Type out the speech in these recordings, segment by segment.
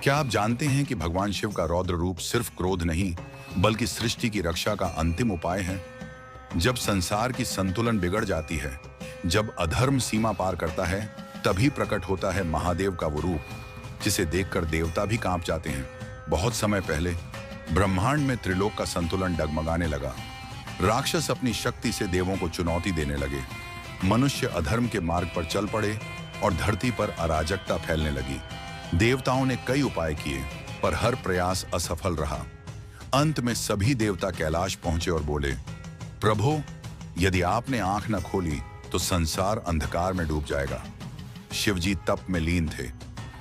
क्या आप जानते हैं कि भगवान शिव का रौद्र रूप सिर्फ क्रोध नहीं, बल्कि सृष्टि की रक्षा का अंतिम उपाय है? जब संसार की संतुलन बिगड़ जाती है, जब अधर्म सीमा पार करता है, तभी प्रकट होता है महादेव का वो रूप, जिसे देखकर देवता भी कांप जाते हैं। बहुत समय पहले ब्रह्मांड में त्रिलोक का संतुलन डगमगाने लगा। राक्षस अपनी शक्ति से देवों को चुनौती देने लगे। मनुष्य अधर्म के मार्ग पर चल पड़े और धरती पर अराजकता फैलने लगी। देवताओं ने कई उपाय किए, पर हर प्रयास असफल रहा। अंत में सभी देवता कैलाश पहुंचे और बोले, प्रभु, यदि आपने आंख न खोली तो संसार अंधकार में डूब जाएगा। शिवजी तप में लीन थे,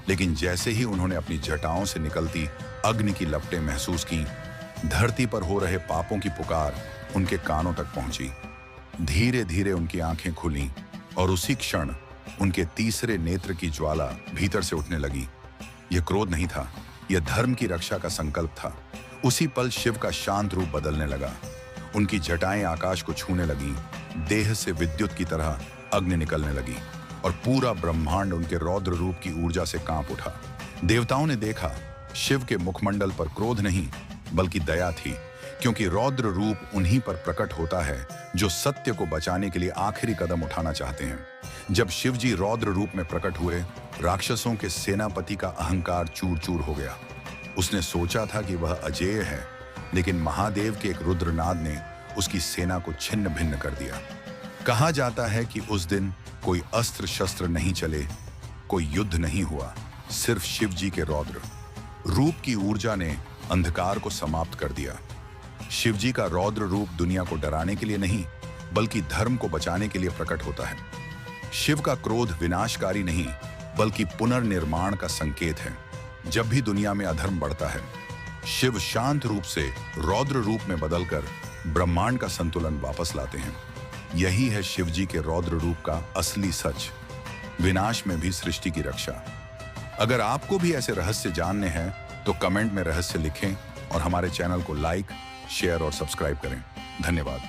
लेकिन जैसे ही उन्होंने अपनी जटाओं से निकलती अग्नि की लपटें महसूस की, धरती पर हो रहे पापों की पुकार उनके कानों तक पहुंची। धीरे धीरे उनकी आंखें खुलीं और उसी क्षण उनके तीसरे नेत्र की ज्वाला भीतर से उठने लगी। यह क्रोध नहीं था, यह धर्म की रक्षा का संकल्प था। उसी पल शिव का शांत रूप बदलने लगा। उनकी जटाएं आकाश को छूने लगी, देह से विद्युत की तरह अग्नि निकलने लगी और पूरा ब्रह्मांड उनके रौद्र रूप की ऊर्जा से कांप उठा। देवताओं ने देखा, शिव के मुखमंडल पर क्रोध नहीं, बल्कि दया थी, क्योंकि रौद्र रूप उन्हीं पर प्रकट होता है जो सत्य को बचाने के लिए आखिरी कदम उठाना चाहते हैं। जब शिवजी रौद्र रूप में प्रकट हुए, राक्षसों के सेनापति का अहंकार चूर चूर हो गया। उसने सोचा था कि वह अजेय है, लेकिन महादेव के एक रुद्रनाद ने उसकी सेना को छिन्न भिन्न कर दिया। कहा जाता है कि उस दिन कोई अस्त्र शस्त्र नहीं चले, कोई युद्ध नहीं हुआ, सिर्फ शिवजी के रौद्र रूप की ऊर्जा ने अंधकार को समाप्त कर दिया। शिवजी का रौद्र रूप दुनिया को डराने के लिए नहीं, बल्कि धर्म को बचाने के लिए प्रकट होता है। शिव का क्रोध विनाशकारी नहीं, बल्कि पुनर्निर्माण का संकेत है। जब भी दुनिया में अधर्म बढ़ता है, शिव शांत रूप से रौद्र रूप में बदलकर ब्रह्मांड का संतुलन वापस लाते हैं। यही है शिवजी के रौद्र रूप का असली सच, विनाश में भी सृष्टि की रक्षा। अगर आपको भी ऐसे रहस्य जानने हैं तो कमेंट में रहस्य लिखें और हमारे चैनल को लाइक, शेयर और सब्सक्राइब करें। धन्यवाद।